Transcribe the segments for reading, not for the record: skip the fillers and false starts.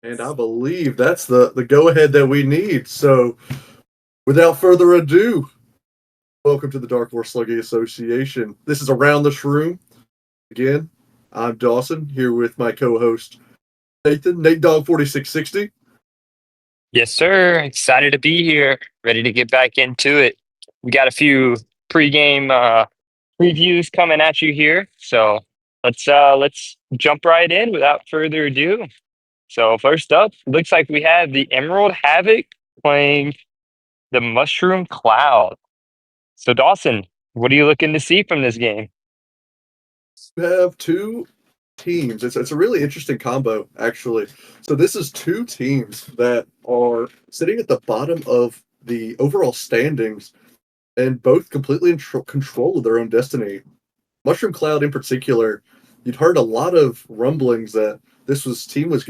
And I believe that's the go ahead that we need. So, without further ado, welcome to the Dark Horse Slugging Association. This is Around the Shroom. Again, I'm Dawson here with my co host, Nathan, Nate Dog 4660. Yes, sir. Excited to be here. Ready to get back into it. We got a few pregame previews coming at you here. So let's jump right in without further ado. So first up, looks like we have the Emerald Havoc playing the Mushroom Cloud. So Dawson, what are you looking to see from this game? We have two teams. It's a really interesting combo, actually. So, this is two teams that are sitting at the bottom of the overall standings and both completely in control of their own destiny. Mushroom Cloud in particular, you'd heard a lot of rumblings that team was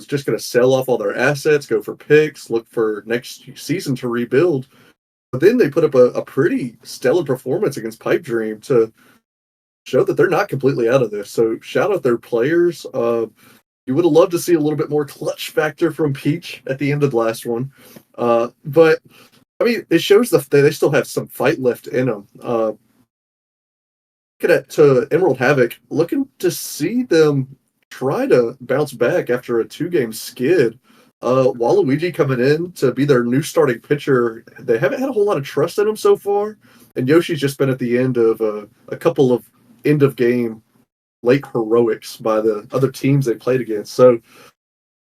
just gonna sell off all their assets, go for picks, look for next season to rebuild. But then they put up a pretty stellar performance against Pipe Dream to show that they're not completely out of this. So shout out their players. You would have loved to see a little bit more clutch factor from Peach at the end of the last one. But I mean, it shows that they still have some fight left in them. Looking at to Emerald Havoc, looking to see them try to bounce back after a two-game skid. Waluigi coming in to be their new starting pitcher. They haven't had a whole lot of trust in him so far, and Yoshi's just been at the end of a couple of end of game late heroics by the other teams they played against. So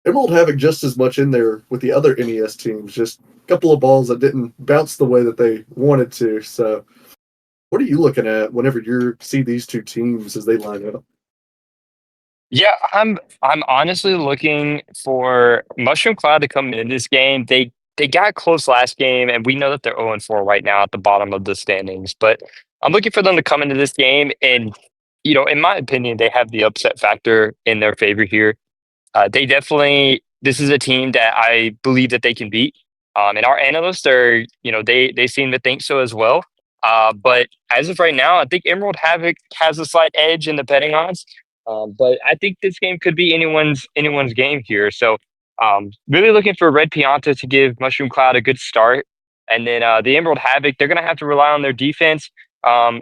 Emerald Havoc just as much in there with the other NES teams, just a couple of balls that didn't bounce the way that they wanted to. So what are you looking at whenever you see these two teams as they line up? Yeah, I'm honestly looking for Mushroom Cloud to come into this game. They got close last game, and we know that they're 0-4 right now at the bottom of the standings. But I'm looking for them to come into this game, and in my opinion, they have the upset factor in their favor here. They definitely this is a team that I believe that they can beat. And our analysts are, they seem to think so as well. But as of right now, I think Emerald Havoc has a slight edge in the betting odds. But I think this game could be anyone's game here. So really looking for Red Pianta to give Mushroom Cloud a good start. And then the Emerald Havoc, they're going to have to rely on their defense. And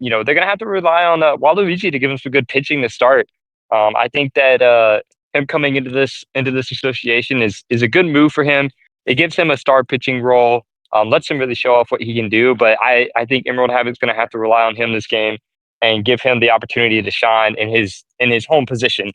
they're going to have to rely on Waluigi to give them some good pitching to start. I think that him coming into this association is a good move for him. It gives him a star pitching role, lets him really show off what he can do. But I think Emerald Havoc's going to have to rely on him this game and give him the opportunity to shine in his home position,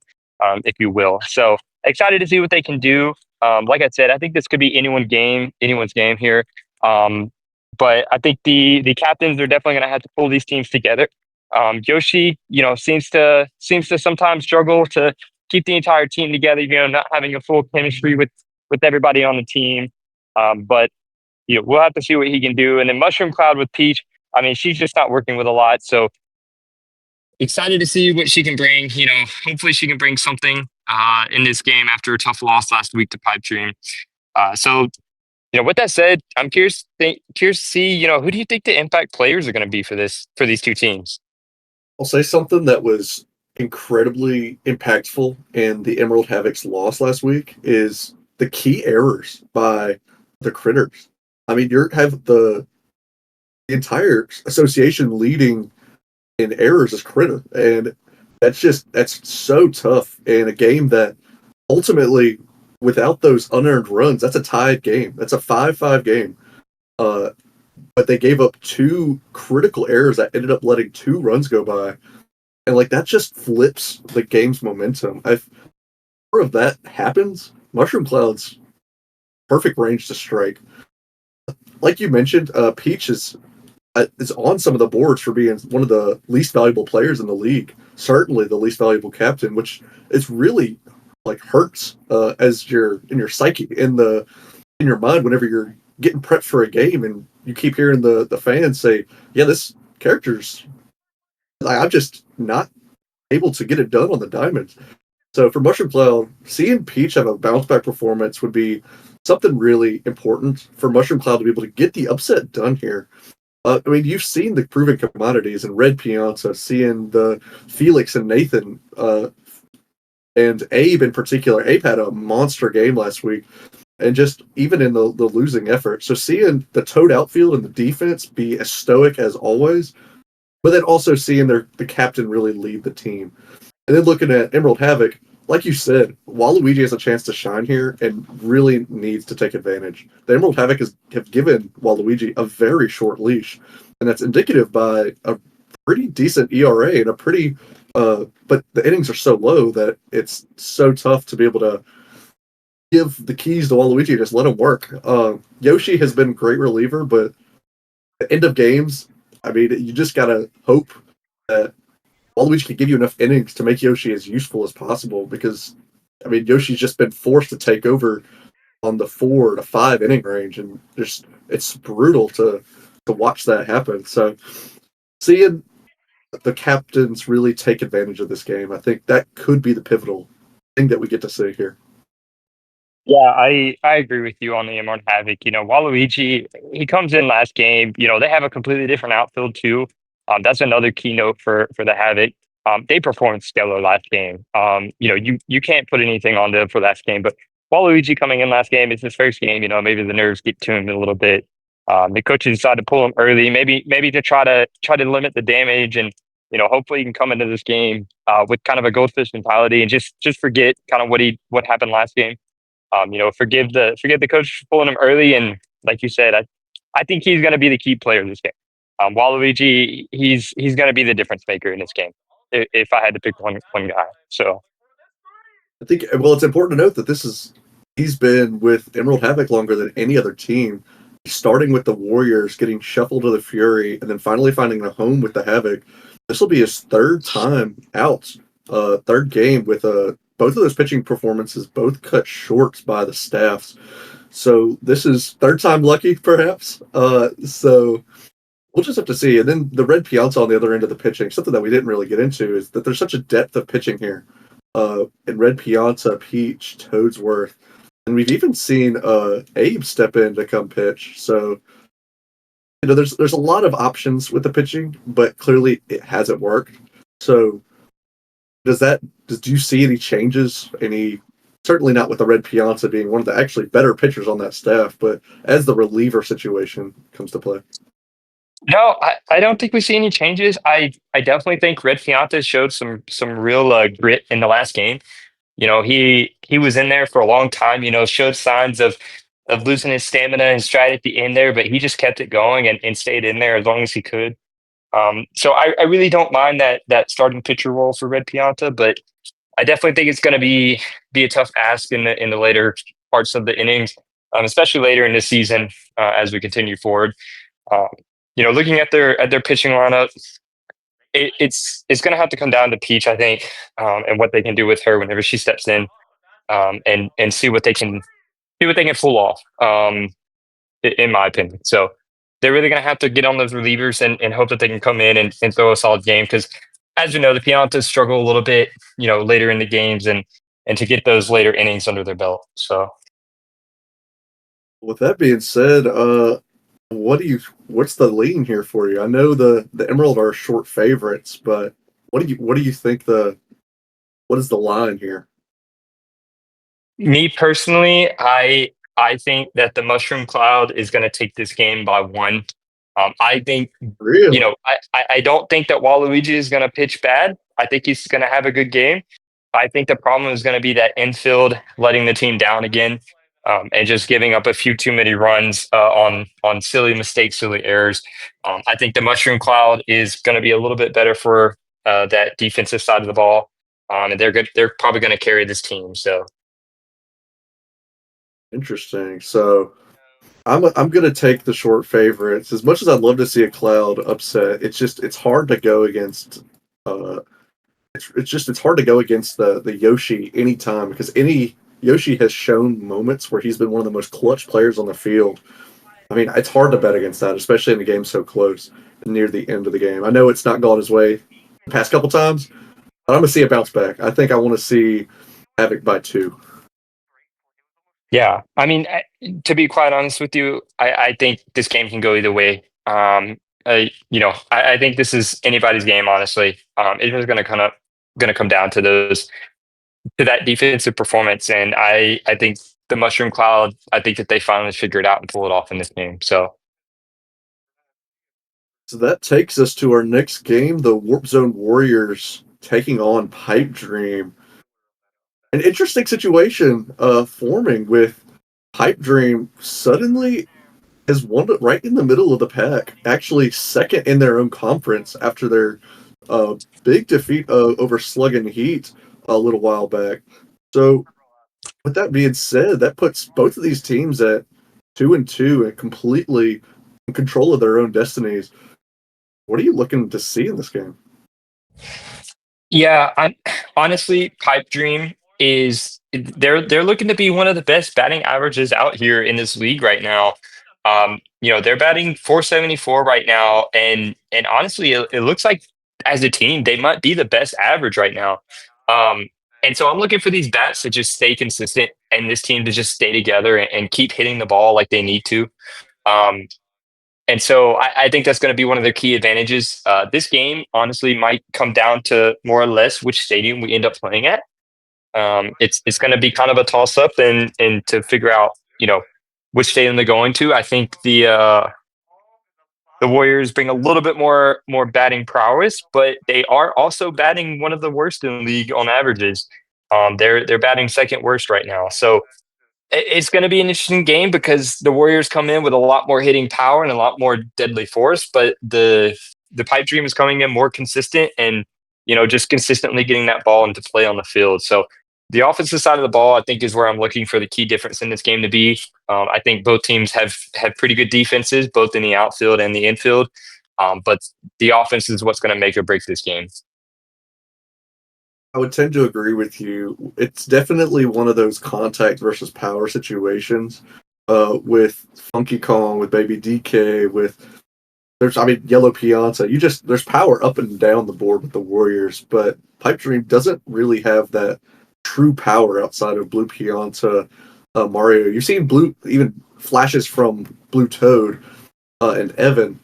if you will. So excited to see what they can do. Like I said, I think this could be anyone's game here. Um, but I think the captains are definitely going to have to pull these teams together. Yoshi, seems to sometimes struggle to keep the entire team together. Not having a full chemistry with everybody on the team. But we'll have to see what he can do. And then Mushroom Cloud with Peach. I mean, she's just not working with a lot. So excited to see what she can bring. Hopefully she can bring something in this game after a tough loss last week to Pipe Dream. So with that said, I'm curious to see. Who do you think the impact players are going to be for these two teams? I'll say something that was incredibly impactful in the Emerald Havoc's loss last week is the key errors by the critters. I mean, you have the entire association leading in errors as critter, and that's so tough in a game that ultimately, without those unearned runs, that's a tied game. That's a 5-5 game. Uh, but they gave up two critical errors that ended up letting two runs go by, and like that just flips the game's momentum. If more of that happens, Mushroom Cloud's perfect range to strike. Like you mentioned, Peach is on some of the boards for being one of the least valuable players in the league. Certainly the least valuable captain, which is really like hurts as you're in your psyche in your mind whenever you're getting prepped for a game and you keep hearing the fans say, "Yeah, this character's I'm just not able to get it done on the diamond." So for Mushroom Cloud, seeing Peach have a bounce back performance would be something really important for Mushroom Cloud to be able to get the upset done here. I mean, you've seen the proven commodities in Red Pianta, seeing the Felix and Nathan And Abe in particular, Abe had a monster game last week, and just even in the losing effort. So seeing the Toad outfield and the defense be as stoic as always, but then also seeing the captain really lead the team. And then looking at Emerald Havoc, like you said, Waluigi has a chance to shine here and really needs to take advantage. The Emerald Havoc have given Waluigi a very short leash, and that's indicative by a pretty decent ERA and a pretty, but the innings are so low that it's so tough to be able to give the keys to Waluigi and just let him work. Yoshi has been a great reliever, but at the end of games, I mean, you just gotta hope that Waluigi can give you enough innings to make Yoshi as useful as possible because, I mean, Yoshi's just been forced to take over on the 4 to 5 inning range, and just it's brutal to watch that happen. So, seeing the captains really take advantage of this game, I think that could be the pivotal thing that we get to see here. Yeah, I agree with you on the Emerald Havoc. Waluigi, he comes in last game. They have a completely different outfield too. That's another keynote for the Havoc. They performed stellar last game. You can't put anything on them for last game, but Waluigi coming in last game, it's his first game. Maybe the nerves get to him a little bit. The coaches decided to pull him early, maybe to try to limit the damage, and hopefully he can come into this game with kind of a goldfish mentality and just forget kind of what happened last game. Forgive the coach for pulling him early, and like you said, I think he's going to be the key player in this game. Waluigi, he's going to be the difference maker in this game. If I had to pick one guy, so I think, well, it's important to note that he's been with Emerald Havoc longer than any other team. Starting with the Warriors, getting shuffled to the Fury, and then finally finding a home with the Havoc. This will be his third time out, third game with both of those pitching performances both cut short by the staffs. So this is third time lucky, perhaps. So we'll just have to see. And then the Red Pianta on the other end of the pitching, something that we didn't really get into, is that there's such a depth of pitching here. In Red Pianta, Peach, Toadsworth, and we've even seen Abe step in to come pitch. So there's a lot of options with the pitching, but clearly it hasn't worked. So do you see any changes? Certainly not with the Red Pianta being one of the actually better pitchers on that staff, but as the reliever situation comes to play. no, I don't think we see any changes. I definitely think Red Fianta showed some real grit in the last game. He was in there for a long time. Showed signs of losing his stamina and stride at the end there, but he just kept it going and stayed in there as long as he could. So I really don't mind that starting pitcher role for Red Pianta, but I definitely think it's going to be a tough ask in the later parts of the innings, especially later in the season as we continue forward. Um, Looking at their pitching lineup, it's going to have to come down to Peach, I think, and what they can do with her whenever she steps in, and see what they can pull off. In my opinion, so they're really going to have to get on those relievers and hope that they can come in and throw a solid game because, as you know, the Piantas struggle a little bit, later in the games and to get those later innings under their belt. So With that being said, what's the lean here for you? I know the Emerald are short favorites, but what do you think what is the line here? me personally, I think that the Mushroom Cloud is going to take this game by one. I think Really? I don't think that Waluigi is going to pitch bad. I think he's going to have a good game. I think the problem is going to be that infield letting the team down again, and just giving up a few too many runs on silly mistakes, silly errors. I think the Mushroom Cloud is going to be a little bit better for that defensive side of the ball, and they're good. They're probably going to carry this team. So Interesting. So I'm gonna take the short favorites. As much as I'd love to see a Cloud upset, it's hard to go against. Uh, it's hard to go against the Yoshi anytime because any Yoshi has shown moments where he's been one of the most clutch players on the field. I mean, it's hard to bet against that, especially in a game so close near the end of the game. I know it's not gone his way the past couple times, but I'm gonna see a bounce back. I think I want to see Havoc by 2. yeah, I mean, to be quite honest with you, I think this game can go either way. I think this is anybody's game. Honestly, it's just going to come down to those to that defensive performance. And I think the Mushroom Cloud, I think that they finally figured it out and pull it off in this game. So So that takes us to our next game, the Warp Zone Warriors taking on Pipe Dream. An interesting situation forming with Pipe Dream suddenly is one right in the middle of the pack, actually second in their own conference after their big defeat over Slug and Heat a little while back. So, with that being said, that puts both of these teams at 2-2 and completely in control of their own destinies. What are you looking to see in this game? yeah, I'm honestly Pipe Dream is they're looking to be one of the best batting averages out here in this league right now. They're batting 474 right now, and honestly, it looks like as a team they might be the best average right now. Um, and so I'm looking for these bats to just stay consistent, and this team to just stay together and keep hitting the ball like they need to. Um, and so I think that's going to be one of their key advantages. This game, honestly, might come down to more or less which stadium we end up playing at. It's going to be kind of a toss up, and to figure out which stadium they're going to. I think the Warriors bring a little bit more batting prowess, but they are also batting one of the worst in the league on averages. They're batting second worst right now. So it's going to be an interesting game because the Warriors come in with a lot more hitting power and a lot more deadly force, but the Pipe Dream is coming in more consistent and just consistently getting that ball into play on the field. So the offensive side of the ball, I think, is where I'm looking for the key difference in this game to be. I think both teams have pretty good defenses, both in the outfield and the infield. But the offense is what's going to make or break this game. I would tend to agree with you. It's definitely one of those contact versus power situations with Funky Kong, with Baby DK, with Yellow Pianta. There's power up and down the board with the Warriors, but Pipe Dream doesn't really have that true power outside of Blue Pianta, Mario. You've seen Blue even flashes from Blue Toad and Evan.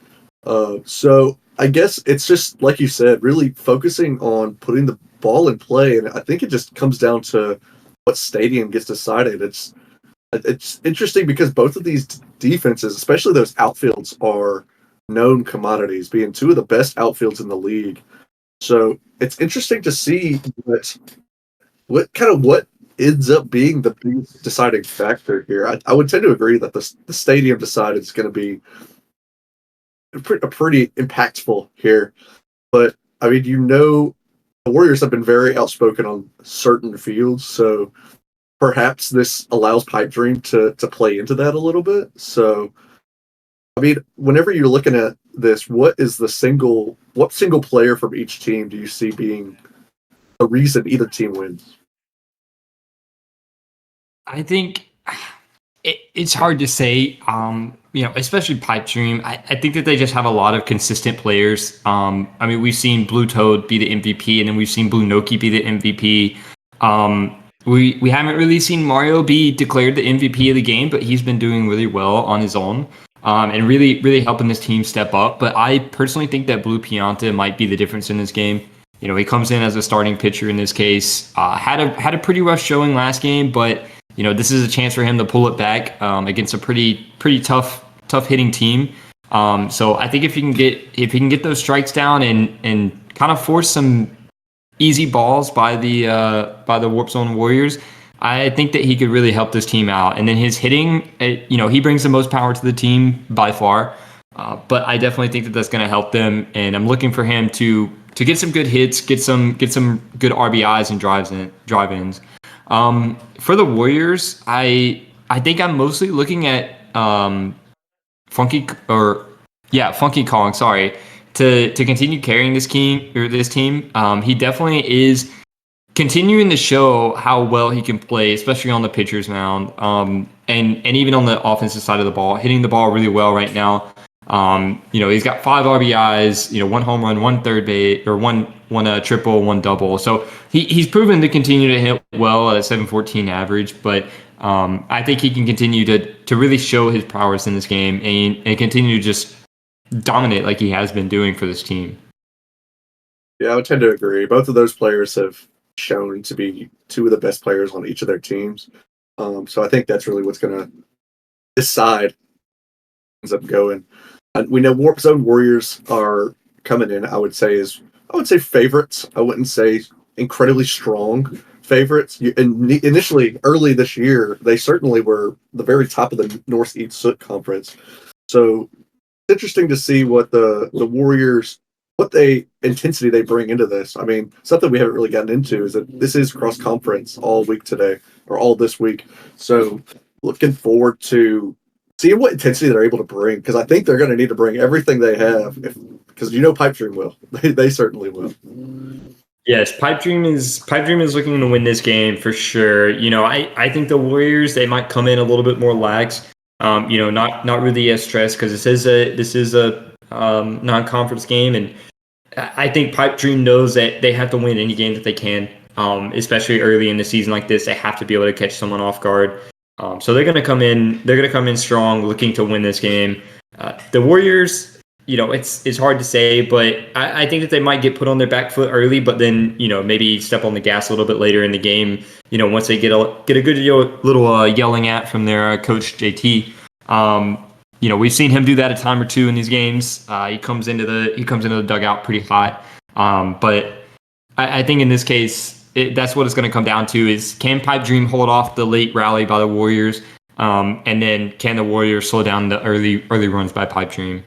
So I guess it's just like you said, really focusing on putting the ball in play, and I think it just comes down to what stadium gets decided. It's interesting because both of these defenses, especially those outfields, are known commodities, being two of the best outfields in the league. So it's interesting to see what ends up being the biggest deciding factor here. I would tend to agree that the stadium decided is going to be pretty impactful here. But the Warriors have been very outspoken on certain fields, so perhaps this allows Pipe Dream to play into that a little bit. So whenever you're looking at this, what single player from each team do you see being the reason either team wins? I think it's hard to say, especially Pipe Dream. I think that they just have a lot of consistent players. We've seen Blue Toad be the MVP, and then we've seen Blue Noki be the MVP. We haven't really seen Mario be declared the MVP of the game, but he's been doing really well on his own, and really, really helping this team step up. But I personally think that Blue Pianta might be the difference in this game. He comes in as a starting pitcher in this case. Had a pretty rough showing last game, but this is a chance for him to pull it back against a pretty tough hitting team. So I think if he can get those strikes down and kind of force some easy balls by the Warp Zone Warriors, I think that he could really help this team out. And then his hitting, he brings the most power to the team by far. But I definitely think that that's going to help them, and I'm looking for him to get some good hits, get some good RBIs and drive-ins. For the Warriors, I think I'm mostly looking at Funky Kong. Sorry, to continue carrying this team. He definitely is continuing to show how well he can play, especially on the pitcher's mound. And even on the offensive side of the ball, hitting the ball really well right now. He's got 5 RBIs, 1 home run, 1 third base, or one triple, 1 double. So he's proven to continue to hit well at a 714 average, but I think he can continue to really show his prowess in this game and continue to just dominate like he has been doing for this team. Yeah, I would tend to agree. Both of those players have shown to be two of the best players on each of their teams. So I think that's really what's going to decide ends up going. We know Warp Zone Warriors are coming in. I would say favorites. I wouldn't say incredibly strong favorites. Initially, early this year, they certainly were the very top of the Northeast Soot Conference. So it's interesting to see what the Warriors, what intensity they bring into this. I mean, something we haven't really gotten into is that this is cross conference all week today, or all this week. So looking forward to seeing what intensity they're able to bring, because I think they're going to need to bring everything they have, because Pipe Dream will. They certainly will. Yes, Pipe Dream is looking to win this game for sure. I think the Warriors, they might come in a little bit more lax. Not really as stressed, because this is a non-conference game, and I think Pipe Dream knows that they have to win any game that they can. Especially early in the season like this, they have to be able to catch someone off guard. So they're going to come in. They're going to come in strong, looking to win this game. The Warriors, it's hard to say, but I think that they might get put on their back foot early, but then maybe step on the gas a little bit later in the game. Once they get a good little yelling at from their coach JT. We've seen him do that a time or two in these games. He comes into the dugout pretty hot. But I think in this case, that's what it's going to come down to: is can Pipe Dream hold off the late rally by the Warriors, and then can the Warriors slow down the early runs by Pipe Dream?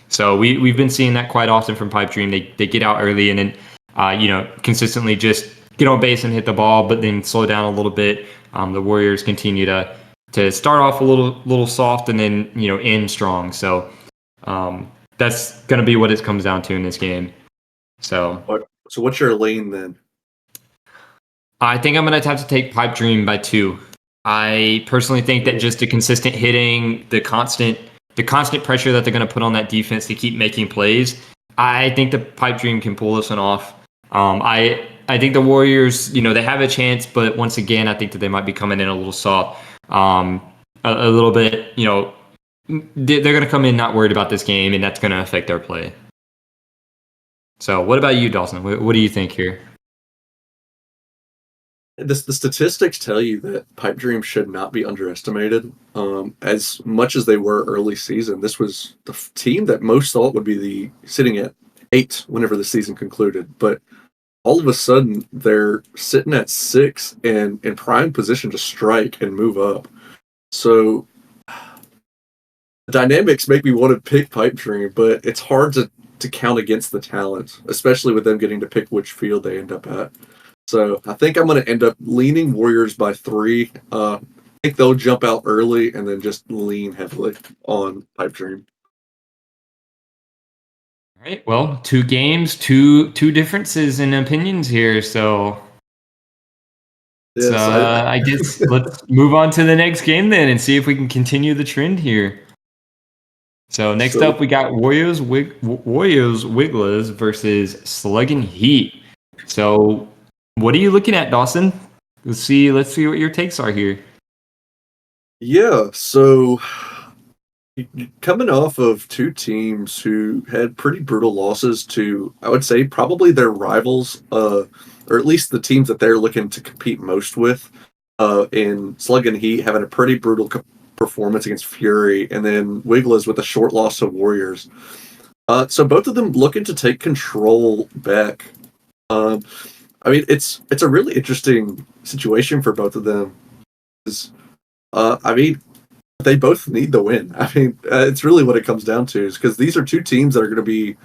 So we've been seeing that quite often from Pipe Dream. They get out early and then consistently just get on base and hit the ball, but then slow down a little bit. The Warriors continue to start off a little soft and then end strong. So that's going to be what it comes down to in this game. So what's your lean then? I think I'm going to have to take Pipe Dream by 2. I personally think that just the consistent hitting, the constant pressure that they're going to put on that defense to keep making plays, I think the Pipe Dream can pull this one off. I think the Warriors, they have a chance, but once again, I think that they might be coming in a little soft, a little bit. They're going to come in not worried about this game, and that's going to affect their play. So, what about you, Dawson? What do you think here? The statistics tell you that Pipe Dream should not be underestimated. As much as they were early season, this was the team that most thought would be sitting at 8 whenever the season concluded. But all of a sudden, they're sitting at 6 and in prime position to strike and move up. So the dynamics make me want to pick Pipe Dream, but it's hard to count against the talent, especially with them getting to pick which field they end up at. So I think I'm going to end up leaning Warriors by 3. I think they'll jump out early and then just lean heavily on Pipe Dream. All right. Well, 2 games, two differences in opinions here. So, Yes, I guess let's move on to the next game then and see if we can continue the trend here. So next up, we got Warriors Wigglers versus Sluggin' Heat. So what are you looking at, Dawson? Let's see what your takes are here. Yeah, so coming off of 2 teams who had pretty brutal losses to, I would say, probably their rivals, or at least the teams that they're looking to compete most with, in Sluggin' Heat having a pretty brutal performance against Fury, and then Wigglers with a short loss to Warriors. So both of them looking to take control back. I mean, it's a really interesting situation for both of them. I mean, they both need the win. I mean, it's really what it comes down to, is because these are 2 teams that are going to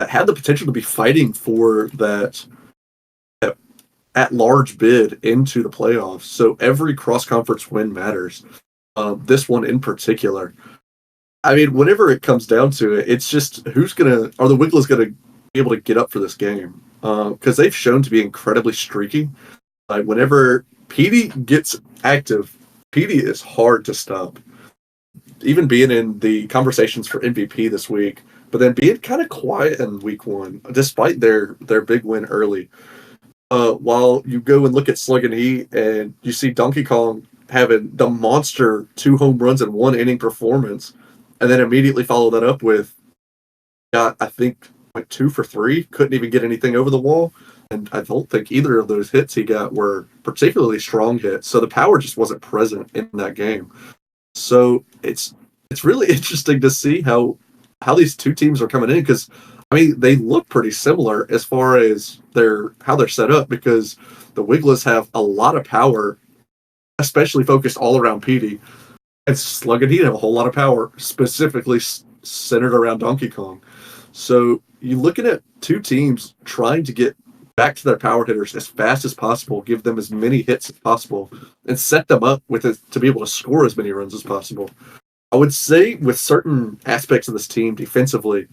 have the potential to be fighting for that at-large bid into the playoffs. So every cross-conference win matters. This one in particular. I mean, whenever it comes down to it, it's just are the Wigglers going to be able to get up for this game? Because they've shown to be incredibly streaky. Whenever Petey gets active, Petey is hard to stop. Even being in the conversations for MVP this week, but then being kind of quiet in week 1, despite their big win early. While you go and look at Sluggin' Heat and you see Donkey Kong having the monster 2 home runs in 1 inning performance, and then immediately follow that up with, I think, 2 for 3, couldn't even get anything over the wall. and I don't think either of those hits he got were particularly strong hits. So the power just wasn't present in that game. So it's really interesting to see how these two teams are coming in because I mean they look pretty similar as far as how they're set up because the Wigglers have a lot of power, especially focused all around Petey, and Slug and Heat have a whole lot of power, specifically centered around Donkey Kong. So you're looking at two teams trying to get back to their power hitters as fast as possible, give them as many hits as possible, and set them up with it to be able to score as many runs as possible. I would say with certain aspects of this team defensively,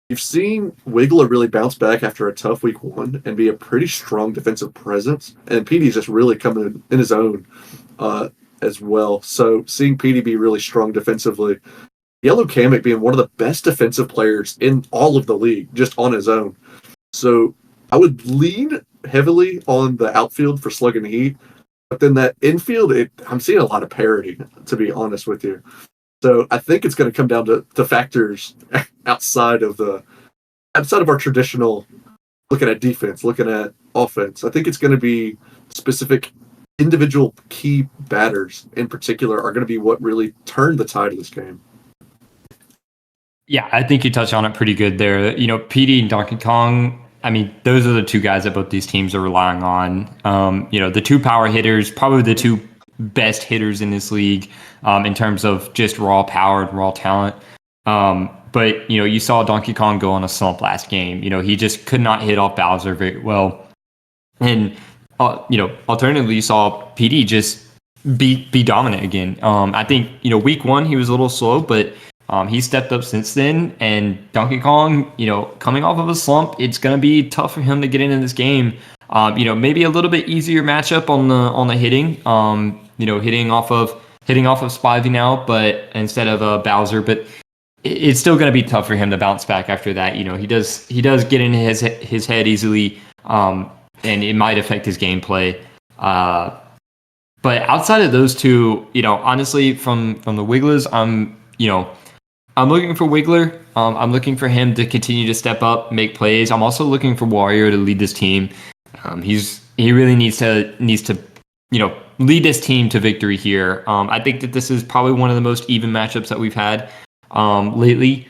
you've seen Wiggler really bounce back after a tough week one and be a pretty strong defensive presence, and Petey's just really coming in his own as well. So seeing Petey be really strong defensively, Yellow Kamek being one of the best defensive players in all of the league, just on his own. So I would lean heavily on the outfield for Slug and Heat, but then that infield, I'm seeing a lot of parity, to be honest with you. So I think it's going to come down to factors outside of our traditional looking at defense, looking at offense. I think it's going to be specific individual key batters in particular are going to be what really turned the tide of this game. Yeah, I think you touched on it pretty good there. You know, PD and Donkey Kong, I mean, those are the two guys that both these teams are relying on. You know, the two power hitters, probably the two best hitters in this league in terms of just raw power and raw talent. But, you know, you saw Donkey Kong go on a slump last game. You know, he just could not hit off Bowser very well. And, you know, alternatively, you saw PD just be dominant again. I think, you know, week one, he was a little slow, but he stepped up since then, and Donkey Kong, you know, coming off of a slump, it's going to be tough for him to get into this game. You know, maybe a little bit easier matchup on the hitting. You know, hitting off of Spivey now, but instead of Bowser, but it's still going to be tough for him to bounce back after that. You know, he does get in his head easily, and it might affect his gameplay. But outside of those two, you know, honestly, from the Wigglers, I'm looking for Wiggler. I'm looking for him to continue to step up, make plays. I'm also looking for Wario to lead this team. He really needs to you know, lead this team to victory here. I think that this is probably one of the most even matchups that we've had lately.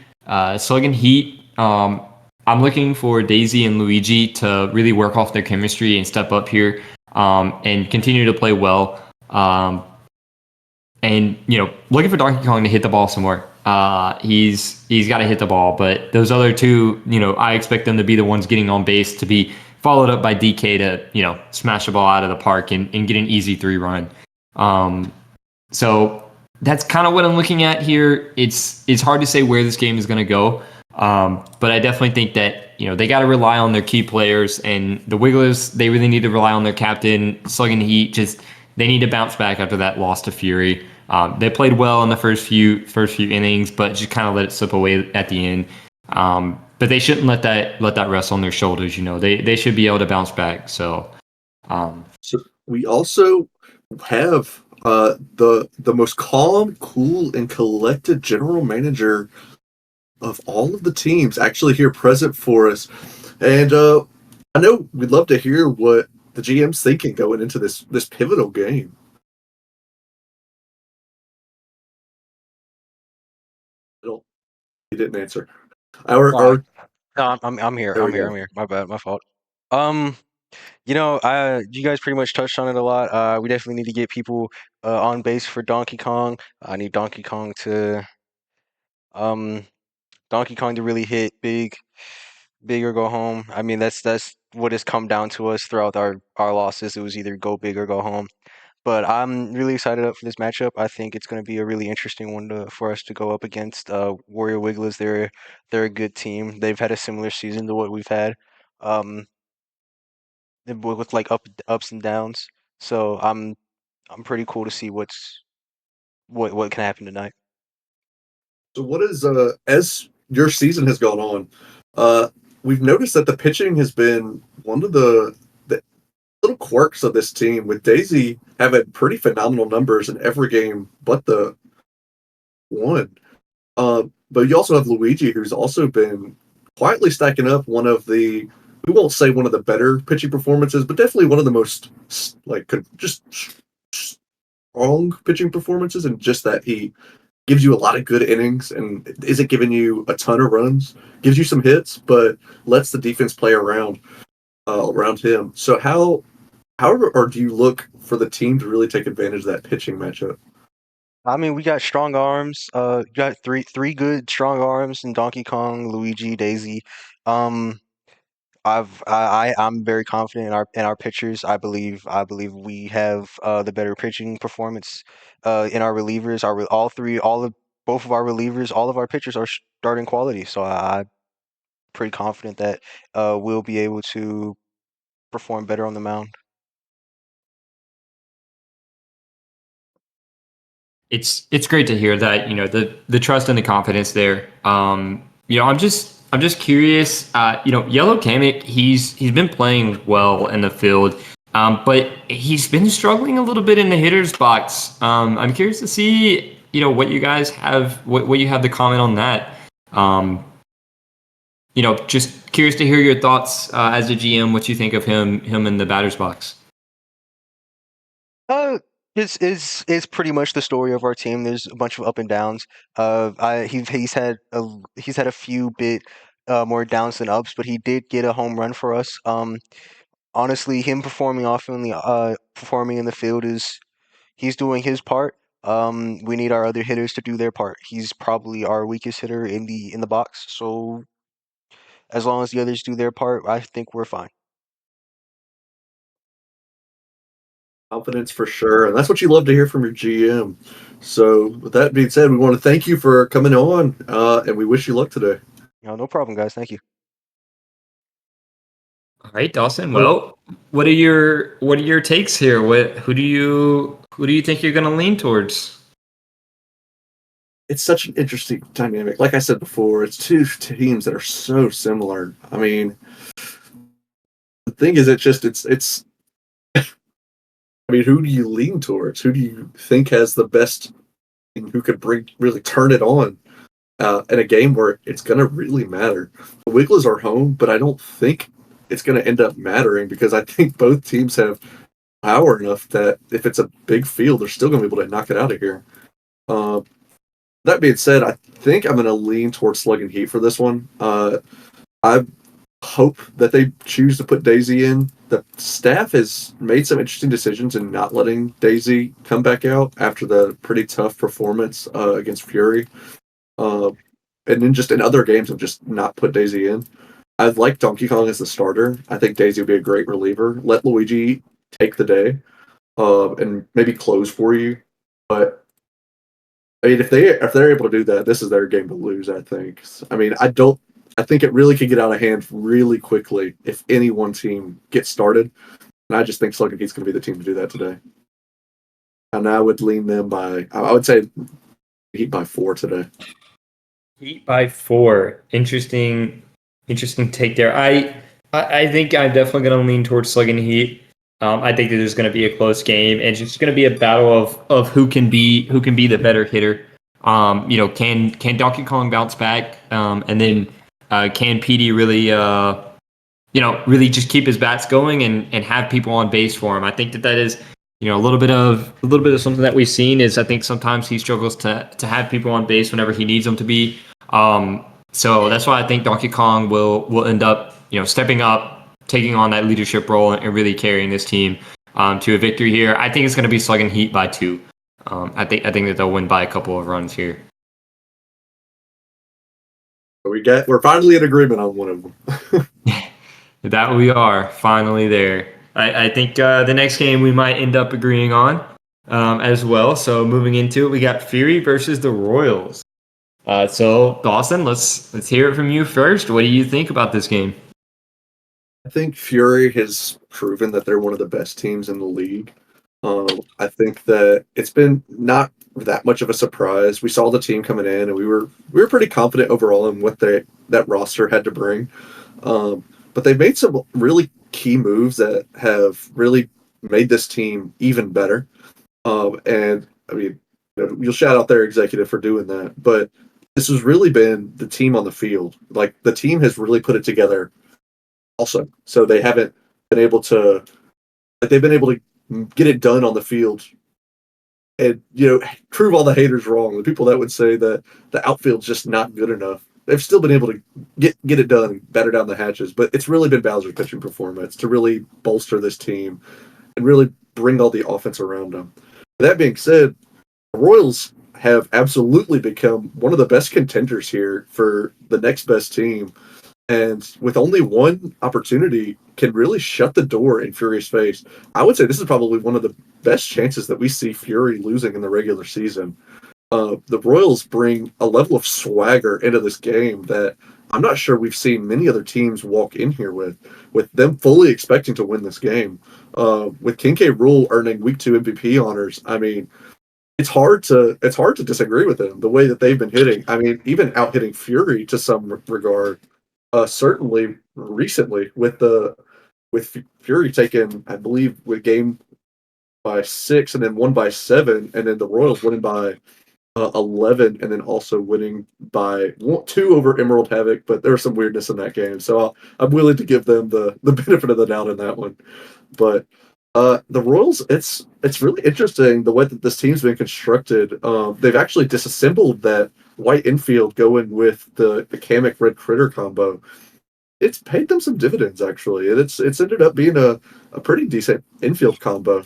Slug and Heat. I'm looking for Daisy and Luigi to really work off their chemistry and step up here and continue to play well. And you know, looking for Donkey Kong to hit the ball some more. He's got to hit the ball, but those other two, you know, I expect them to be the ones getting on base, to be followed up by DK to, you know, smash the ball out of the park and get an easy 3-run. So that's kind of what I'm looking at here. It's hard to say where this game is going to go, but I definitely think that, you know, they got to rely on their key players, and the Wigglers, they really need to rely on their captain. Slug and Heat, they need to bounce back after that loss to Fury. They played well in the first few innings, but just kind of let it slip away at the end. But they shouldn't let that rest on their shoulders. You know, they should be able to bounce back. So we also have the most calm, cool, and collected general manager of all of the teams actually here present for us, and I know we'd love to hear what the GM's thinking going into this pivotal game. He didn't answer. No, I'm here. There we I'm here. go. I'm here. My bad. My fault. You know, you guys pretty much touched on it a lot. We definitely need to get people on base for Donkey Kong. I need um, Donkey Kong to really hit big or go home. I mean, that's what has come down to us throughout our losses. It was either go big or go home. But I'm really excited up for this matchup. I think it's going to be a really interesting one for us to go up against. Warrior Wigglers, they're a good team. They've had a similar season to what we've had, um, with like ups and downs. So I'm pretty cool to see what can happen tonight. So what is as your season has gone on, we've noticed that the pitching has been one of the little quirks of this team, with Daisy having pretty phenomenal numbers in every game but the one. But you also have Luigi, who's also been quietly stacking up one of the we won't say one of the better pitching performances, but definitely one of the most just strong pitching performances, and just that he gives you a lot of good innings and isn't giving you a ton of runs, gives you some hits, but lets the defense play around him. So how or do you look for the team to really take advantage of that pitching matchup? I mean, we got strong arms. Got three good strong arms in Donkey Kong, Luigi, Daisy. Um, I'm very confident in our pitchers. I believe we have the better pitching performance. In our relievers, all three, both of our relievers, all of our pitchers are starting quality. So I'm pretty confident that we'll be able to perform better on the mound. It's great to hear that, the trust and the confidence there. I'm just curious. Yellow Kamek, he's been playing well in the field, but he's been struggling a little bit in the hitter's box. I'm curious to see what you guys have, what you have to comment on that. Just curious to hear your thoughts as a GM, what you think of him in the batter's box. Uh, is pretty much the story of our team. There's a bunch of up and downs. He's had a few bit more downs than ups, but he did get a home run for us. Honestly, him performing in the field is he's doing his part. We need our other hitters to do their part. He's probably our weakest hitter in the box. So as long as the others do their part, I think we're fine. Confidence for sure, and that's what you love to hear from your GM. So, with that being said, we want to thank you for coming on, and we wish you luck today. No problem, guys. Thank you. All right, Dawson. Well, what are your takes here? Who do you think you're going to lean towards? It's such an interesting dynamic. Like I said before, it's two teams that are so similar. I mean, the thing is, it's. I mean, who do you lean towards? Who do you think has the best? Who could really turn it on in a game where it's going to really matter? The Wigglers are home, but I don't think it's going to end up mattering because I think both teams have power enough that if it's a big field, they're still going to be able to knock it out of here. Uh, that being said, I think I'm going to lean towards Slug and Heat for this one. I hope that they choose to put Daisy in. The staff has made some interesting decisions in not letting Daisy come back out after the pretty tough performance against Fury. Uh, and then just in other games have just not put Daisy in. I like Donkey Kong as the starter. I think Daisy would be a great reliever. Let Luigi take the day and maybe close for you. But I mean, if they're able to do that, this is their game to lose. I think. I mean, I don't. I think it really could get out of hand really quickly if any one team gets started. And I just think Slug and Heat's going to be the team to do that today. And I would lean them by. I would say Heat by 4 today. Heat by 4. Interesting take there. I think I'm definitely going to lean towards Slug and Heat. I think that there's going to be a close game, and it's just going to be a battle of who can be the better hitter. Can Donkey Kong bounce back, and then can PD really really just keep his bats going and have people on base for him. I think that is a little bit of something that we've seen is I think sometimes he struggles to have people on base whenever he needs them to be. So that's why I think Donkey Kong will end up stepping up, taking on that leadership role and really carrying this team to a victory here. I think it's going to be Slug and Heat by 2. I think that they'll win by a couple of runs here. We're finally in agreement on one of them. That we are finally there. I think the next game we might end up agreeing on as well. So moving into it, we got Fury versus the Royals. So Dawson, let's hear it from you first. What do you think about this game? I think Fury has proven that they're one of the best teams in the league. I think that it's been not that much of a surprise. We saw the team coming in, and we were pretty confident overall in what that roster had to bring. But they've made some really key moves that have really made this team even better. And I mean, you'll shout out their executive for doing that, but this has really been the team on the field. Like the team has really put it together also. So they haven't been able to, they've been able to get it done on the field and, prove all the haters wrong. The people that would say that the outfield's just not good enough. They've still been able to get it done and batter down the hatches, but it's really been Bowser's pitching performance to really bolster this team and really bring all the offense around them. That being said, the Royals have absolutely become one of the best contenders here for the next best team. And with only one opportunity, can really shut the door in Fury's face. I would say this is probably one of the best chances that we see Fury losing in the regular season. The Royals bring a level of swagger into this game that I'm not sure we've seen many other teams walk in here with them fully expecting to win this game. With King K. Rool earning Week 2 MVP honors, I mean, it's hard to disagree with them. The way that they've been hitting, I mean, even out hitting Fury to some regard. Certainly recently with Fury taking, I believe, with game by 6 and then one by 7, and then the Royals winning by 11, and then also winning by 2 over Emerald Havoc. But there was some weirdness in that game, so I'm willing to give them the benefit of the doubt in that one. But the Royals, it's really interesting the way that this team's been constructed. They've actually disassembled that white infield going with the Kamek Red Critter combo. It's paid them some dividends, actually, and it's ended up being a pretty decent infield combo.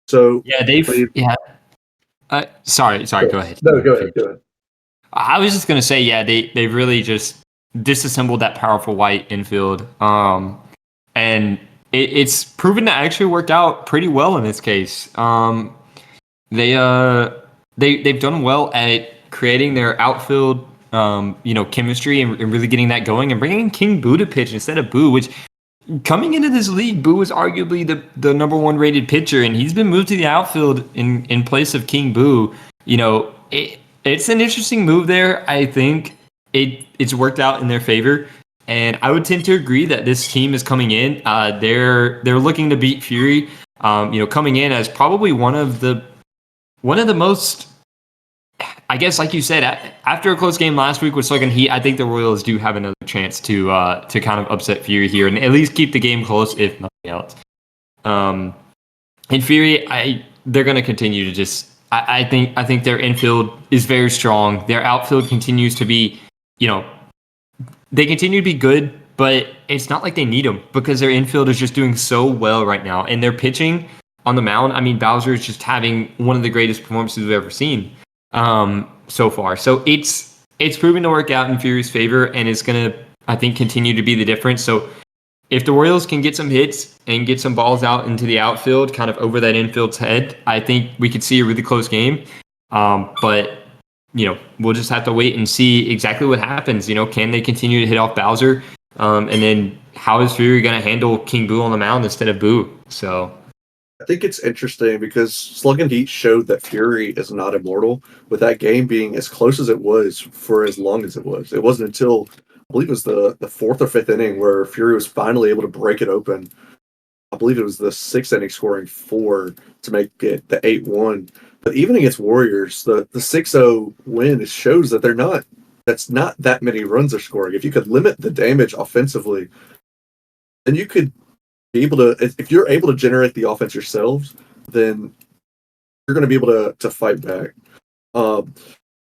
So sorry, go ahead. No, go ahead. I was just gonna say, they've really just disassembled that powerful white infield, and it's proven to actually work out pretty well in this case. They've done well at creating their outfield, chemistry and really getting that going, and bringing in King Boo to pitch instead of Boo, which coming into this league, Boo was arguably the number 1 rated pitcher, and he's been moved to the outfield in place of King Boo. It's an interesting move there. I think it's worked out in their favor, and I would tend to agree that this team is coming in. They're looking to beat Fury. Coming in as probably one of the most, I guess, like you said, after a close game last week with Slugging Heat, I think the Royals do have another chance to kind of upset Fury here and at least keep the game close, if nothing else. And Fury, they're going to continue to just. I think their infield is very strong. Their outfield continues to be, they continue to be good, but it's not like they need them because their infield is just doing so well right now, and their pitching on the mound. I mean, Bowser is just having one of the greatest performances we've ever seen. So far. So it's proven to work out in Fury's favor, and it's going to, I think, continue to be the difference. So if the Royals can get some hits and get some balls out into the outfield, kind of over that infield's head, I think we could see a really close game. But, we'll just have to wait and see exactly what happens. Can they continue to hit off Bowser? And then how is Fury going to handle King Boo on the mound instead of Boo? So I think it's interesting because Slugging Heat showed that Fury is not immortal, with that game being as close as it was for as long as it was. It wasn't until, I believe it was the 4th or 5th inning where Fury was finally able to break it open. I believe it was the 6th inning scoring 4 to make it the 8-1. But even against Warriors, the 6-0 win, it shows that that's not that many runs they're scoring. If you could limit the damage offensively, then you could be able to, if you're able to generate the offense yourselves, then you're going to be able to fight back. But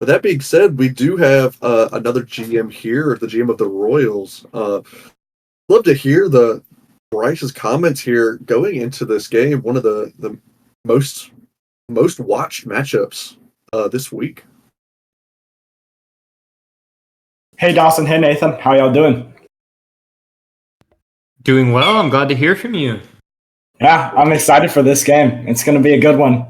that being said, we do have another GM here, the GM of the Royals. Love to hear Bryce's comments here going into this game, one of the most watched matchups this week. Hey Dawson, hey Nathan, how y'all doing? Doing well. I'm glad to hear from you. Yeah, I'm excited for this game. It's going to be a good one.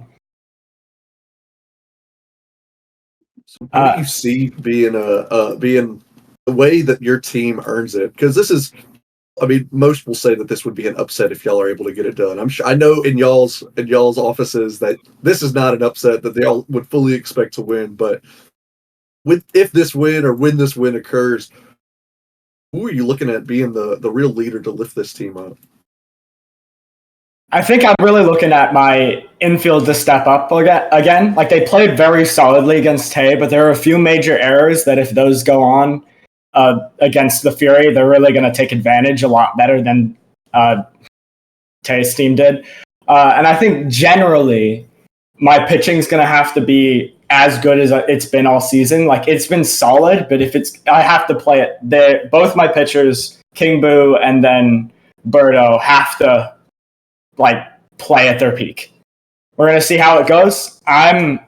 So what do you see being the way that your team earns it? Because this is, I mean, most will say that this would be an upset if y'all are able to get it done. I know in y'all's offices that this is not an upset that they all would fully expect to win. But if this win or when this win occurs, who are you looking at being the real leader to lift this team up? I think I'm really looking at my infield to step up again. Like, they played very solidly against Tay, but there are a few major errors that if those go on, against the Fury, they're really going to take advantage a lot better than Tay's team did. And I think generally my pitching is going to have to be as good as it's been all season. Like, it's been solid, but I have to play it. Both my pitchers, King Boo and then Birdo, have to play at their peak. We're going to see how it goes. I'm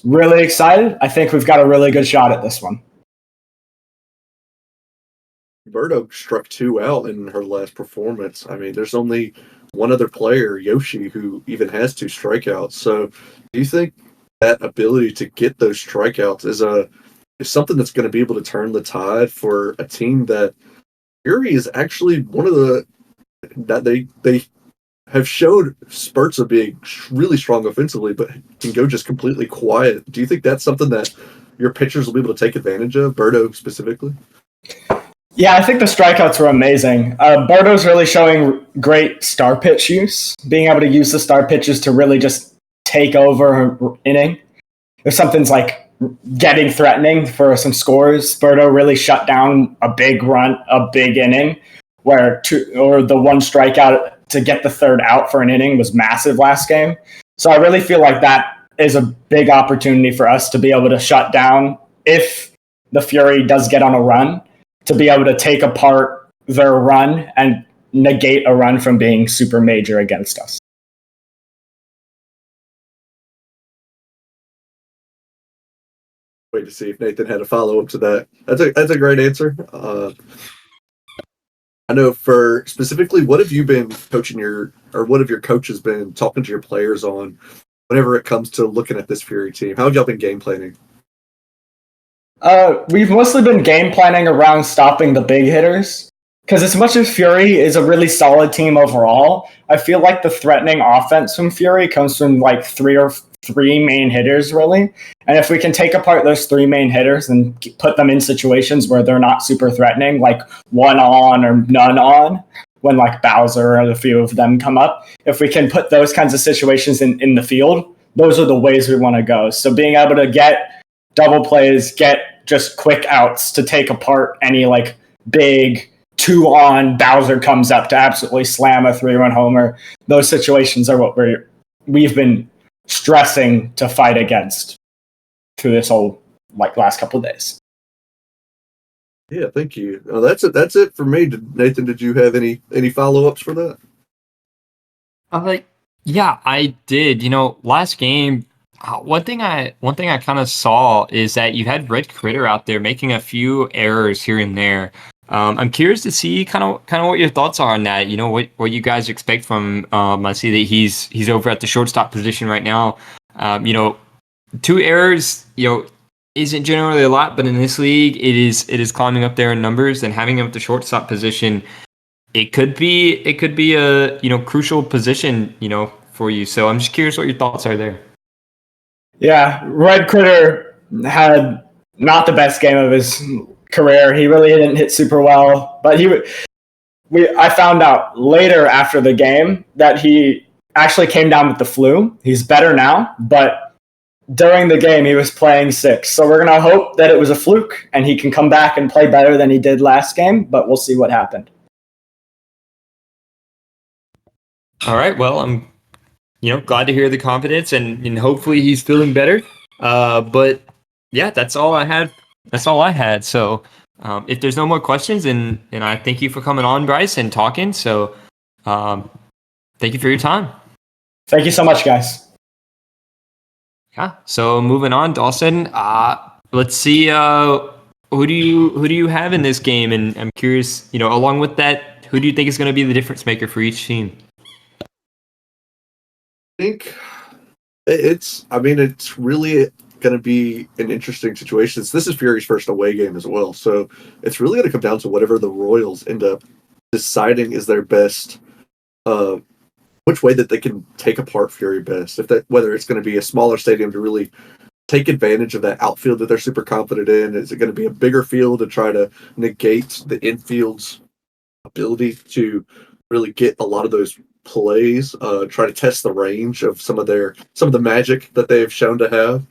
really excited. I think we've got a really good shot at this one. Birdo struck 2 out in her last performance. I mean, there's only one other player, Yoshi, who even has 2 strikeouts. So do you think that ability to get those strikeouts is something that's going to be able to turn the tide for a team that Fury is actually one of the that they have showed spurts of being really strong offensively, but can go just completely quiet. Do you think that's something that your pitchers will be able to take advantage of, Birdo specifically? Yeah, I think the strikeouts were amazing. Birdo's really showing great star pitch use, being able to use the star pitches to really just take over her inning. If something's getting threatening for some scores, Birdo really shut down a big inning the one strikeout to get the third out for an inning was massive last game. So I really feel like that is a big opportunity for us to be able to shut down, if the Fury does get on a run, to be able to take apart their run and negate a run from being super major against us. Wait to see if Nathan had a follow-up to that. That's a great answer. I know for specifically, what have you been coaching what have your coaches been talking to your players on whenever it comes to looking at this Fury team? How have y'all been game planning? We've mostly been game planning around stopping the big hitters. Because as much as Fury is a really solid team overall, I feel like the threatening offense from Fury comes from three main hitters, really. And if we can take apart those 3 main hitters and put them in situations where they're not super threatening, like one on or none on, when Bowser or a few of them come up, if we can put those kinds of situations in the field, those are the ways we want to go. So being able to get double plays, get just quick outs to take apart any big 2-on Bowser comes up to absolutely slam a 3-run homer. Those situations are what we've been stressing to fight against through this whole last couple of days. Yeah, thank you. That's it for me. Nathan, did you have any follow-ups for that? Yeah, I did. Last game, one thing I kind of saw is that you had Red Critter out there making a few errors here and there. I'm curious to see kind of what your thoughts are on that. What you guys expect from. I see that he's over at the shortstop position right now. 2 errors, isn't generally a lot, but in this league, it is climbing up there in numbers, and having him at the shortstop position, it could be a crucial position for you. So I'm just curious what your thoughts are there. Yeah, Red Critter had not the best game of his career. He really didn't hit super well, but I found out later after the game that he actually came down with the flu. He's better now, but during the game he was playing sick. So we're going to hope that it was a fluke and he can come back and play better than he did last game, but we'll see what happened. All right, well, I'm glad to hear the confidence, and hopefully he's feeling better. But yeah, that's all I had. That's all I had. So if there's no more questions, and I thank you for coming on, Bryce, and talking. So thank you for your time. Thank you so much, guys. Yeah. So moving on, Dawson. Let's see. Who do you have in this game? And I'm curious. Along with that, who do you think is going to be the difference maker for each team? I think it's really going to be an interesting situation. This is Fury's first away game as well, so it's really going to come down to whatever the Royals end up deciding is their best, which way that they can take apart Fury best. Whether it's going to be a smaller stadium to really take advantage of that outfield that they're super confident in. Is it going to be a bigger field to try to negate the infield's ability to really get a lot of those plays, try to test the range of some of the magic that they have shown to have.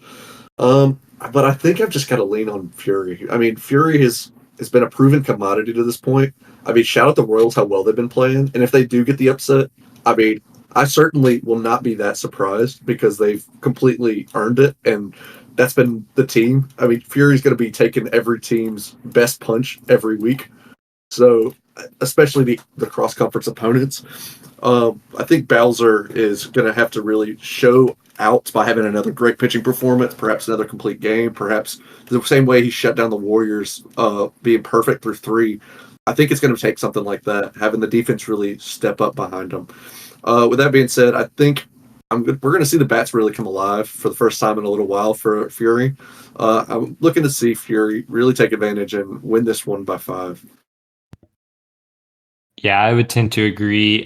But I think I've just got to lean on Fury. I mean, Fury is has been a proven commodity to this point. I mean, shout out the Royals how well they've been playing, and if they do get the upset, I mean, I certainly will not be that surprised because they've completely earned it, and that's been the team. I mean, Fury's going to be taking every team's best punch every week, so especially the cross conference opponents. I think Bowser is going to have to really show out by having another great pitching performance, perhaps another complete game, perhaps the same way he shut down the Warriors, being perfect through three. I think it's going to take something like that, having the defense really step up behind him. With that being said, I think we're going to see the bats really come alive for the first time in a little while for Fury. I'm looking to see Fury really take advantage and win this one by 5. Yeah, I would tend to agree.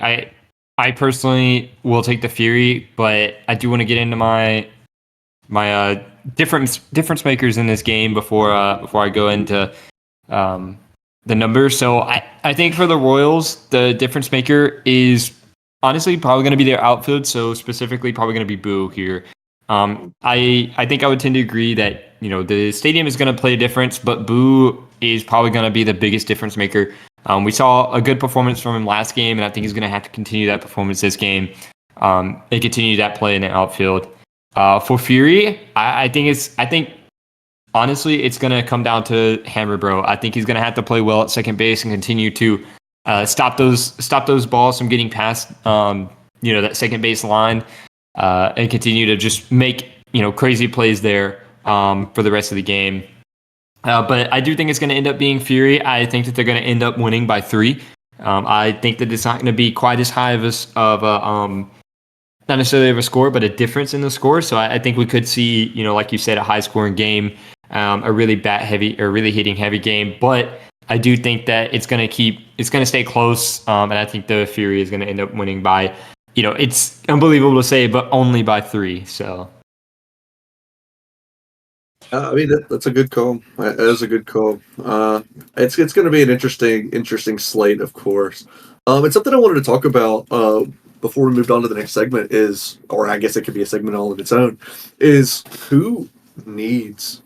I personally will take the Fury, but I do want to get into my difference makers in this game before I go into the numbers. So I think for the Royals, the difference maker is honestly probably going to be their outfield. So specifically, probably going to be Boo here. I think I would tend to agree that the stadium is going to play a difference, but Boo is probably going to be the biggest difference maker. We saw a good performance from him last game, and I think he's going to have to continue that performance this game and continue that play in the outfield. For Fury, I think honestly it's going to come down to Hammer Bro. I think he's going to have to play well at second base and continue to stop those balls from getting past that second base line and continue to just make crazy plays there for the rest of the game. But I do think it's going to end up being Fury. I think that they're going to end up winning by 3. I think that it's not going to be quite as high of not necessarily of a score, but a difference in the score. So I think we could see, like you said, a high scoring game, a really bat heavy or really hitting heavy game. But I do think that it's going to stay close. And I think the Fury is going to end up winning by, it's unbelievable to say, but only by 3. So. I mean, that's a good call. That is a good call. It's going to be an interesting slate, of course. And something I wanted to talk about before we moved on to the next segment is, or I guess it could be a segment all of its own, is who needs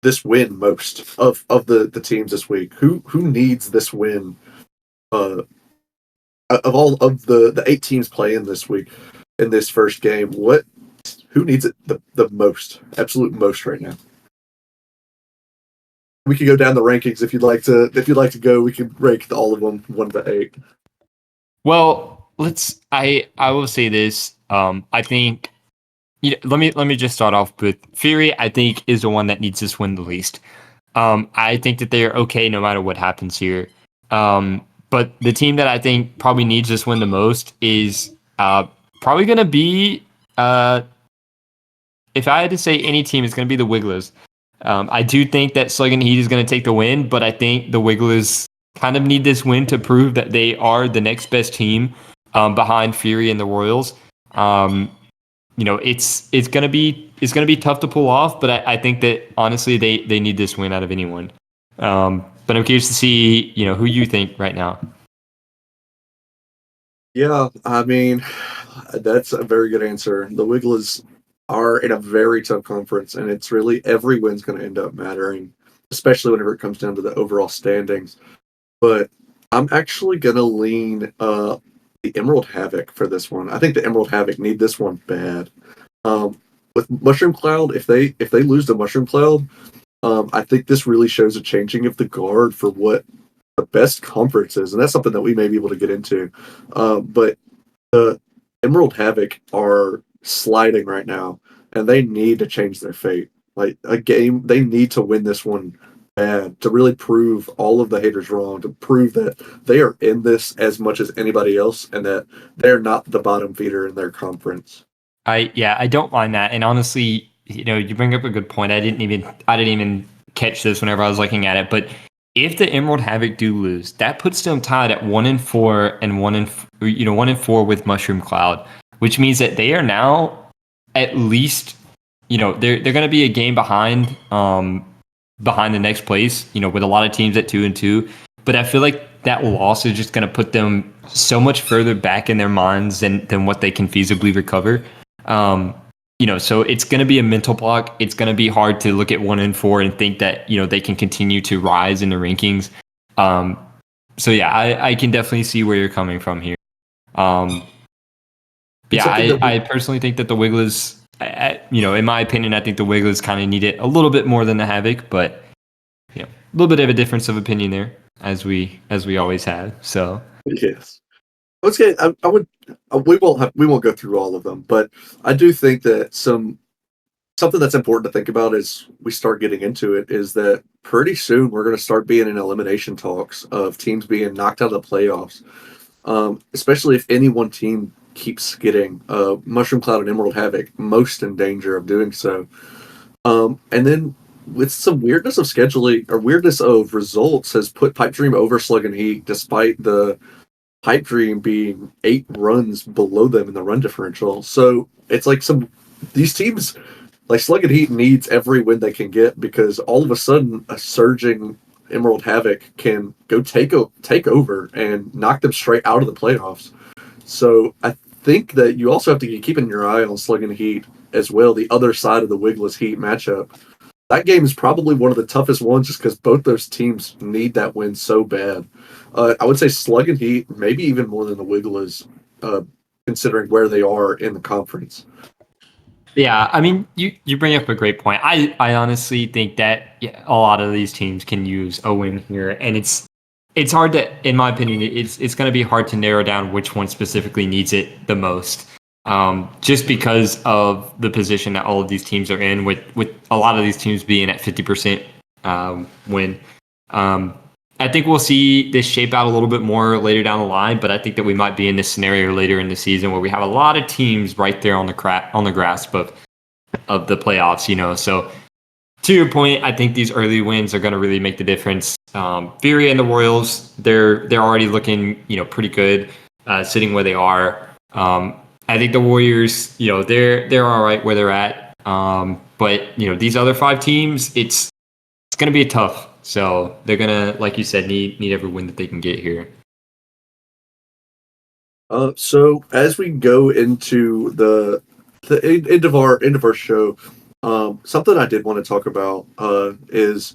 this win most of the teams this week? Who needs this win? Of all of the 8 teams playing this week in this first game, who needs it the most, absolute most right now? We could go down the rankings if you'd like to. If you'd like to go, we could rank all of them 1 to 8. Well, I will say this. I think. Let me just start off with Fury. I think is the one that needs this win the least. I think that they are okay no matter what happens here. But the team that I think probably needs this win the most is probably going to be. If I had to say any team, it's going to be the Wigglers. I do think that Slug and Heat is going to take the win, but I think the Wigglers kind of need this win to prove that they are the next best team behind Fury and the Royals. It's going to be tough to pull off, but I think that honestly they need this win out of anyone. But I'm curious to see who you think right now. Yeah, I mean, that's a very good answer. The Wigglers are in a very tough conference, and it's really every win's going to end up mattering, especially whenever it comes down to the overall standings. But I'm actually going to lean the Emerald Havoc for this one. I think the Emerald Havoc need this one bad. With Mushroom Cloud, if they lose to Mushroom Cloud, I think this really shows a changing of the guard for what the best conference is, and that's something that we may be able to get into. But the Emerald Havoc are sliding right now, and they need to change their fate. Like a game, they need to win this one bad to really prove all of the haters wrong, to prove that they are in this as much as anybody else, and that they're not the bottom feeder in their conference. I don't mind that, and honestly, you bring up a good point. I didn't even catch this whenever I was looking at it, but if the Emerald Havoc do lose, that puts them tied at 1-4 and 1-4 with Mushroom Cloud, which means that they are now at least, they're going to be a game behind the next place, with a lot of teams at 2-2. But I feel like that loss is just going to put them so much further back in their minds than what they can feasibly recover. so it's going to be a mental block. It's going to be hard to look at 1-4 and think that, they can continue to rise in the rankings. So yeah, I can definitely see where you're coming from here. I personally think that the Wigglers, in my opinion, I think the Wigglers kind of need it a little bit more than the Havoc, but a little bit of a difference of opinion there, as we always have. So yes, okay. I would. We won't go through all of them, but I do think that something that's important to think about as we start getting into it is that pretty soon we're going to start being in elimination talks of teams being knocked out of the playoffs. Especially if any one team keeps getting Mushroom Cloud and Emerald Havoc most in danger of doing so. And then with some weirdness of scheduling or weirdness of results has put Pipe Dream over Slug and Heat despite the Pipe Dream being 8 runs below them in the run differential. So it's like these teams like Slug and Heat needs every win they can get because all of a sudden a surging Emerald Havoc can go take over and knock them straight out of the playoffs. So I think that you also have to keep your eye on Slug and Heat as well, the other side of the Wigglers Heat matchup. That game is probably one of the toughest ones just because both those teams need that win so bad. I would say Slug and Heat, maybe even more than the Wigglers, considering where they are in the conference. Yeah, I mean, you bring up a great point. I honestly think that a lot of these teams can use a win here, and it's hard to, in my opinion, it's going to be hard to narrow down which one specifically needs it the most. Just because of the position that all of these teams are in, with a lot of these teams being at 50% win. I think we'll see this shape out a little bit more later down the line, but I think that we might be in this scenario later in the season where we have a lot of teams right there on the grasp of the playoffs. So to your point, I think these early wins are going to really make the difference. Fury and the Royals, they're already looking pretty good, sitting where they are. I think the Warriors, they're all right where they're at. But these other 5 teams, it's going to be tough. So they're gonna, like you said, need every win that they can get here. So as we go into the end of our show, something I did want to talk about is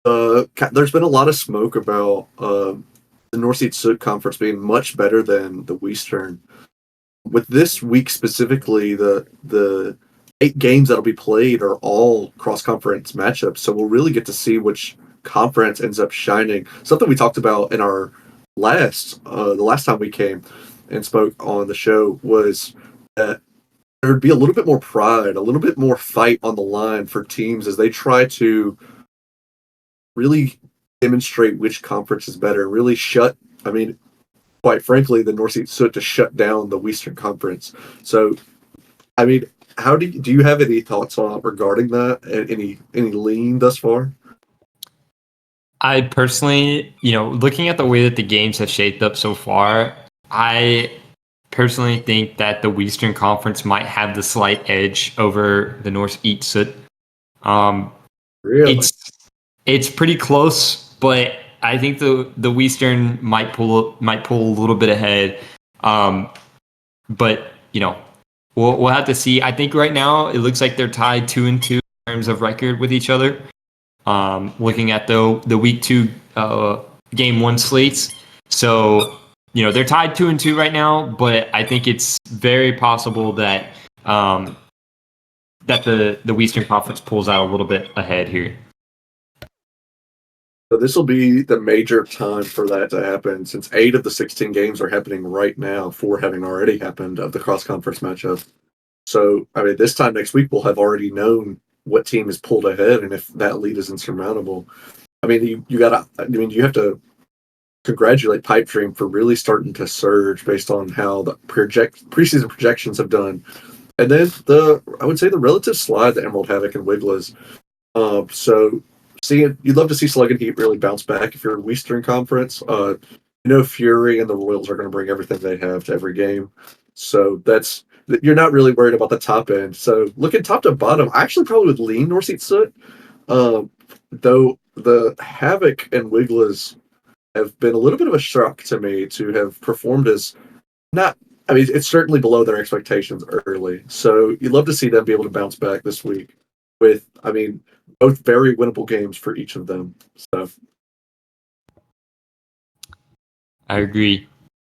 there's been a lot of smoke about the Northeast Soot Conference being much better than the Western. With this week specifically, the 8 games that'll be played are all cross-conference matchups, so we'll really get to see which conference ends up shining. Something we talked about in our the last time we came and spoke on the show was that there would be a little bit more pride, a little bit more fight on the line for teams as they try to really demonstrate which conference is better, really quite frankly, the Northeast Soot to shut down the Western Conference. So, I mean, how do you have any thoughts on regarding that? Any lean thus far? I personally, looking at the way that the games have shaped up so far, I personally think that the Western Conference might have the slight edge over the Northeast Soot. Really? It's pretty close, but I think the Western might pull a little bit ahead. But we'll have to see. I think right now it looks like they're tied 2-2 in terms of record with each other. Looking at the week 2 game 1 slates, so they're tied 2-2 right now. But I think it's very possible that that the Western Conference pulls out a little bit ahead here. So this will be the major time for that to happen, since 8 of the 16 games are happening right now, 4 having already happened of the cross-conference matchup. So, I mean, this time next week we'll have already known what team is pulled ahead and if that lead is insurmountable. I mean, you have to congratulate Pipe Dream for really starting to surge based on how the preseason projections have done. And then I would say the relative slide that Emerald Havoc and Wigglers. So you'd love to see Slug and Heat really bounce back if you're in Western Conference. Fury and the Royals are going to bring everything they have to every game. So you're not really worried about the top end. So looking top to bottom, I actually probably would lean Northeast Soot. Though the Havoc and Wigglers have been a little bit of a shock to me to have performed as not I mean, it's certainly below their expectations early. So you'd love to see them be able to bounce back this week with, I mean, both very winnable games for each of them. So I agree.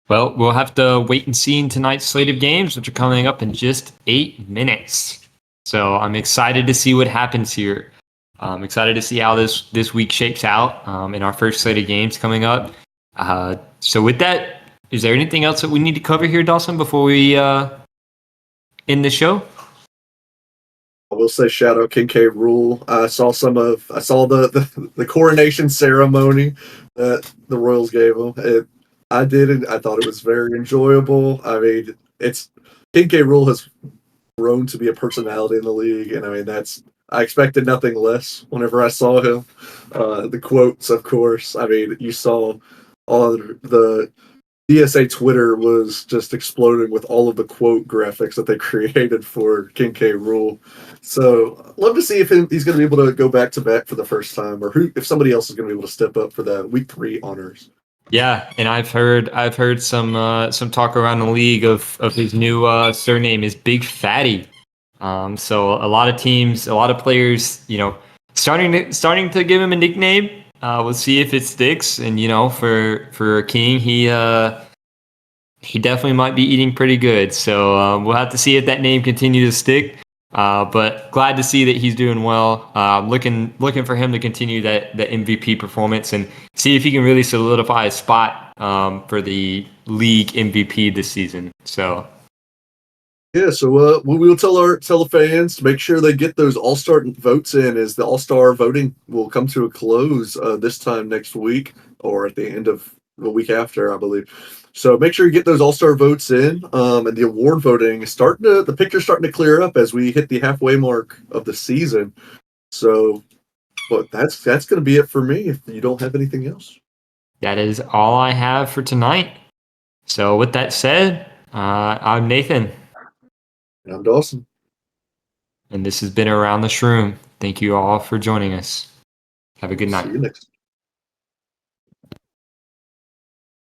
Well, we'll have to wait and see in tonight's slate of games, which are coming up in just 8 minutes. So I'm excited to see what happens here. I'm excited to see how this week shapes out in our first slate of games coming up. So with that, is there anything else that we need to cover here, Dawson, before we end the show? I will say shout out King K. Rule. I saw the coronation ceremony that the Royals gave him. I did it. I thought it was very enjoyable. I mean, it's King K. Rule has grown to be a personality in the league, and I mean I expected nothing less whenever I saw him. The quotes, of course. I mean, you saw all the DSA Twitter was just exploding with all of the quote graphics that they created for King K. Rule. So, love to see if he's going to be able to go back to back for the first time, or if somebody else is going to be able to step up for the Week 3 honors. Yeah, and I've heard some talk around the league of his new surname is Big Fatty. So a lot of teams, a lot of players, starting to give him a nickname. We'll see if it sticks. And for King, he definitely might be eating pretty good. So we'll have to see if that name continues to stick. But glad to see that he's doing well. Looking for him to continue that MVP performance and see if he can really solidify his spot for the league MVP this season. So yeah, so we will tell the fans to make sure they get those All-Star votes in, as the All-Star voting will come to a close this time next week, or at the end of the week after, I believe. So make sure you get those All-Star votes in, and the award voting is the picture's starting to clear up as we hit the halfway mark of the season. So, but that's going to be it for me. If you don't have anything else, that is all I have for tonight. So with that said, I'm Nathan. And I'm Dawson. And this has been Around the Shroom. Thank you all for joining us. Have a good night. See you next.